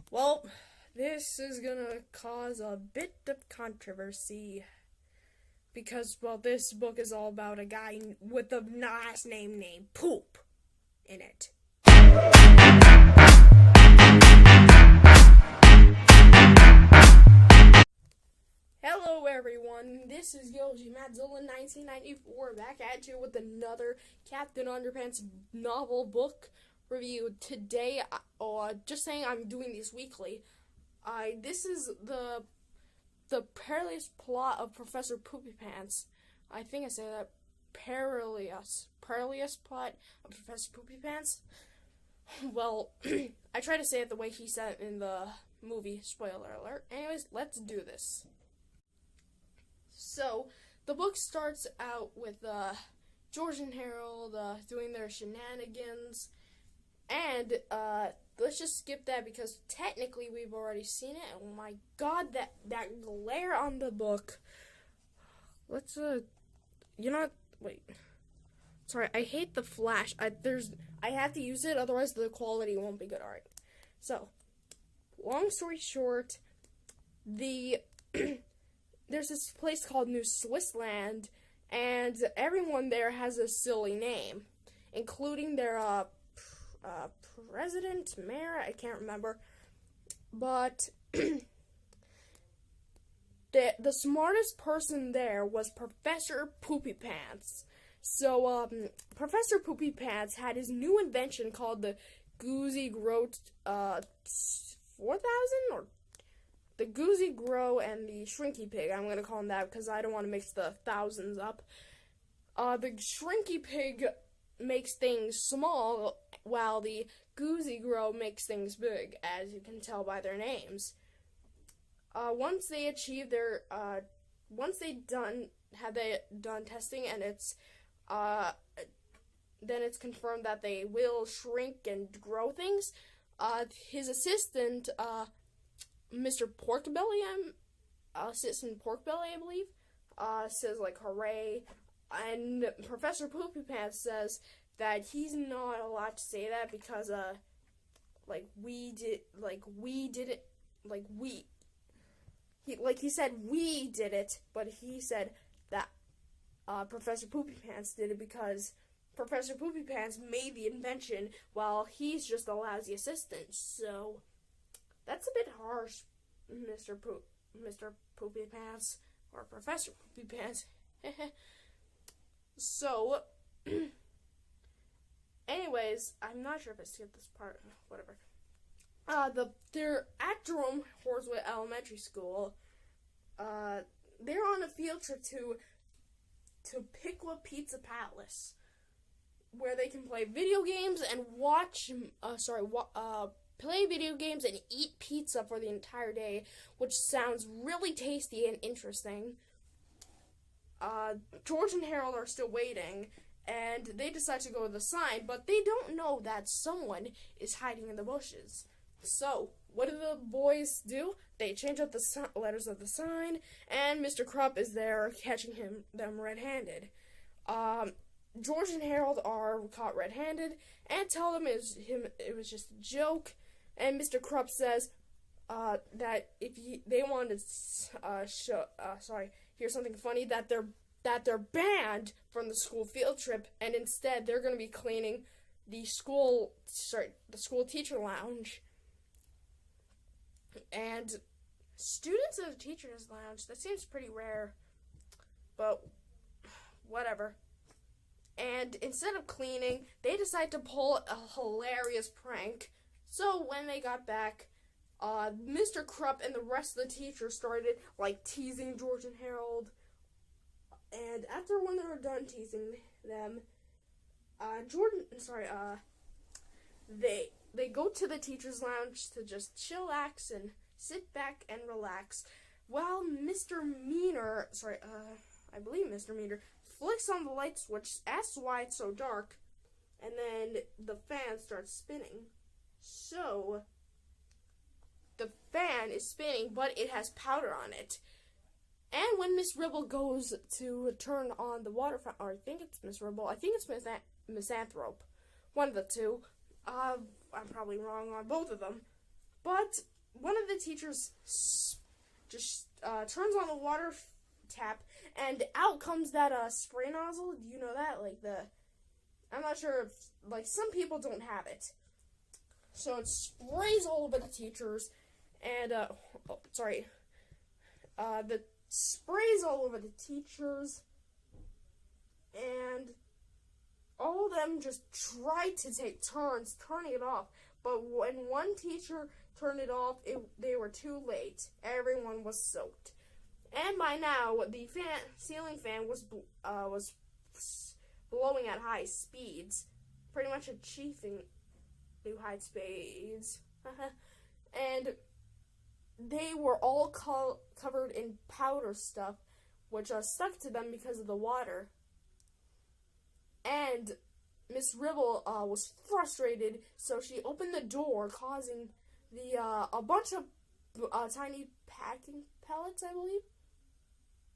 Well, this is gonna cause a bit of controversy because, well, this book is all about a guy with a last name named Poop in it. Hello, everyone. This is Yoji Madzilla 1994 back at you with another Captain Underpants novel book review. Today, just saying I'm doing these weekly. This is the Perilous plot of Professor Poopypants. I think I said that. Perilous plot of Professor Poopypants. Well, I try to say it the way he said it in the movie. Spoiler alert. Anyways, let's do this. So, the book starts out with George and Harold doing their shenanigans, and let's just skip that because technically we've already seen it. Oh my god, that glare on the book. Let's wait. Sorry, I hate the flash. I have to use it, otherwise the quality won't be good. Alright. So, long story short, there's this place called New Swissland, and everyone there has a silly name, including their president, mayor, I can't remember, but the smartest person there was Professor Poopypants. So, Professor Poopypants had his new invention called the Goozy Grow 4000, or the Goozy Grow and the Shrinky Pig. I'm going to call him that because I don't want to mix the thousands up. The Shrinky Pig makes things small, while the Goozy Grow makes things big, as you can tell by their names. Once they done testing, and then it's confirmed that they will shrink and grow things. His assistant, Mr. Porkbelly, Assistant Porkbelly, I believe, says, like, hooray, and Professor Poopypants says that he's not allowed to say that because, he said we did it, but he said that, Professor Poopypants did it because Professor Poopypants made the invention while he's just a lousy assistant, so that's a bit harsh, Mr. Poopypants, or Professor Poopypants. So, anyways, I'm not sure if I skipped this part, whatever. They're at Jerome Horswood Elementary School. They're on a field trip to Pickla Pizza Palace, where they can play video games and play video games and eat pizza for the entire day, which sounds really tasty and interesting. George and Harold are still waiting, and they decide to go to the sign, but they don't know that someone is hiding in the bushes. So, what do the boys do? They change up the letters of the sign, and Mr. Krupp is there catching them red-handed. George and Harold are caught red-handed and tell them it was just a joke. And Mr. Krupp says that if they want to hear something funny, that they're banned from the school field trip, and instead they're going to be cleaning the school teacher lounge. And students in the teacher's lounge, that seems pretty rare, but whatever. And instead of cleaning, they decide to pull a hilarious prank. So when they got back, Mr. Krupp and the rest of the teachers started, teasing George and Harold. And when they were done teasing them, they go to the teacher's lounge to just chillax and sit back and relax, while Mr. Meaner, I believe Mr. Meaner, flicks on the light switch, asks why it's so dark, and then the fan starts spinning. So, the fan is spinning, but it has powder on it. And when Miss Ribble goes to turn on the water fountain, or I think it's Miss Ribble, I think it's Miss Anthrope, one of the two. I'm probably wrong on both of them. But one of the teachers just turns on the water tap, and out comes that spray nozzle. Do you know that? Like I'm not sure if, like, some people don't have it. So it sprays all over the teachers, and, the sprays all over the teachers, and all of them just tried to take turns turning it off. But when one teacher turned it off, they were too late. Everyone was soaked. And by now, the ceiling fan was blowing at high speeds, pretty much achieving new high speeds. And they were all covered in powder stuff, which stuck to them because of the water. And Miss Ribble was frustrated, so she opened the door, causing a bunch of tiny packing pellets, I believe,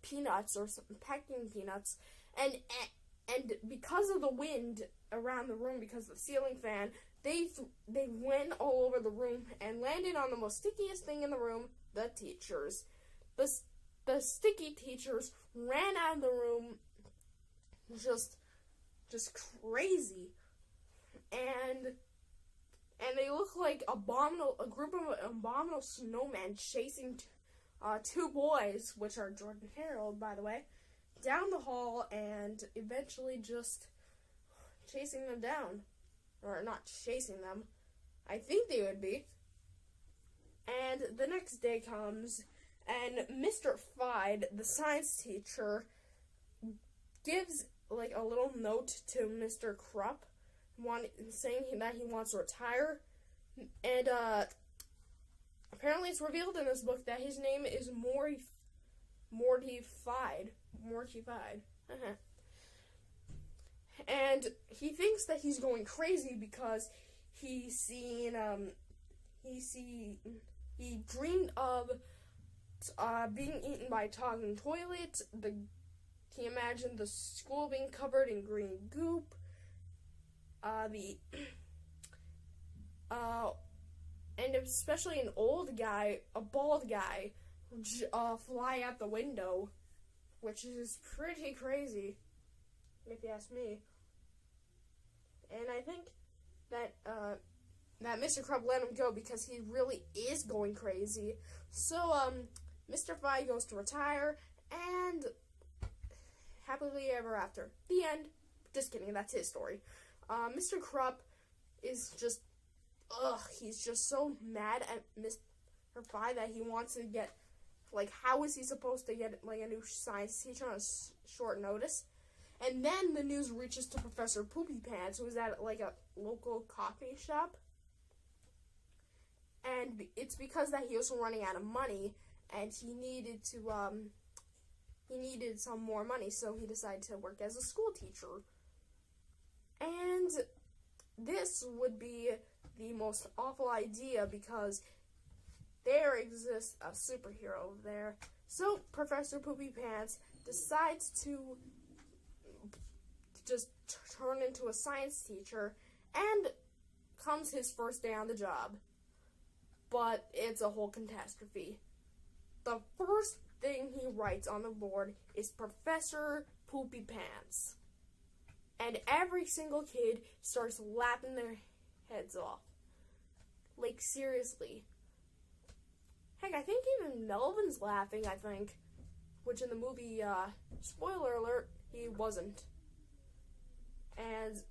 peanuts or something, packing peanuts, and because of the wind around the room, because of the ceiling fan, they went all over the room and landed on the most stickiest thing in the room, the teachers. The sticky teachers ran out of the room, just crazy, and they look like a group of abominable snowmen chasing two boys, which are Jordan and Harold, by the way, down the hall, and eventually just chasing them down. Or not chasing them. I think they would be. And the next day comes, and Mr. Fide, the science teacher, gives like a little note to Mr. Krupp, saying that he wants to retire. And apparently it's revealed in this book that his name is Morty Fide. And he thinks that he's going crazy because he dreamed of being eaten by talking toilets. He imagined the school being covered in green goop. And especially an old guy, a bald guy, fly out the window, which is pretty crazy, if you ask me. And I think that Mr. Krupp let him go because he really is going crazy. So Mr. Fye goes to retire, and happily ever after. The end. Just kidding, that's his story. Mr. Krupp is just, he's just so mad at Mr. Fye that he wants to get, like, how is he supposed to get, like, a new science teacher on short notice? And then the news reaches to Professor Poopypants, who is at, like, a local coffee shop. And it's because that he was running out of money, and he needed some more money, so he decided to work as a school teacher. And this would be the most awful idea because there exists a superhero over there. So Professor Poopypants decides to just turn into a science teacher, and comes his first day on the job. But it's a whole catastrophe. The first thing he writes on the board is Professor Poopypants. And every single kid starts laughing their heads off. Like, seriously. Heck, I think even Melvin's laughing, I think. Which in the movie, spoiler alert, he wasn't. And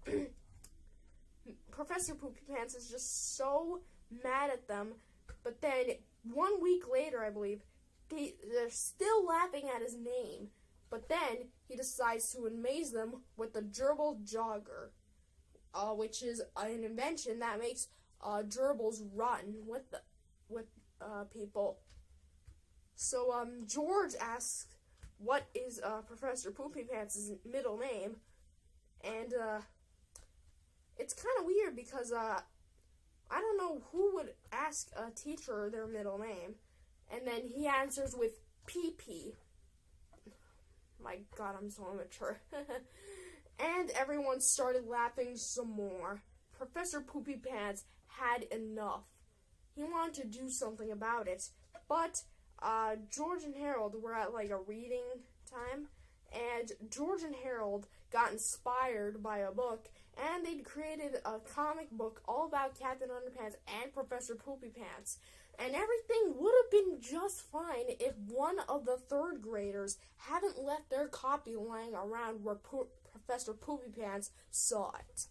Professor Poopypants is just so mad at them. But then, 1 week later, I believe, they're still laughing at his name. But then, he decides to amaze them with the gerbil jogger, which is an invention that makes gerbils run with people. So, George asks, what is Professor Poopypants' middle name? And, it's kind of weird because, I don't know who would ask a teacher their middle name. And then he answers with PP. My God, I'm so immature. And everyone started laughing some more. Professor Poopypants had enough. he wanted to do something about it. But George and Harold were at like a reading time, and George and Harold got inspired by a book, and they'd created a comic book all about Captain Underpants and Professor Poopypants. And everything would have been just fine if one of the third graders hadn't left their copy lying around where Professor Poopypants saw it.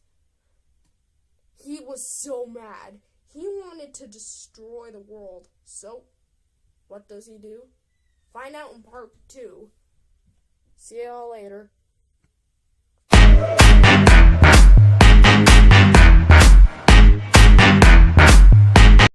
He was so mad. He wanted to destroy the world. So, what does he do? Find out in part 2. See y'all later.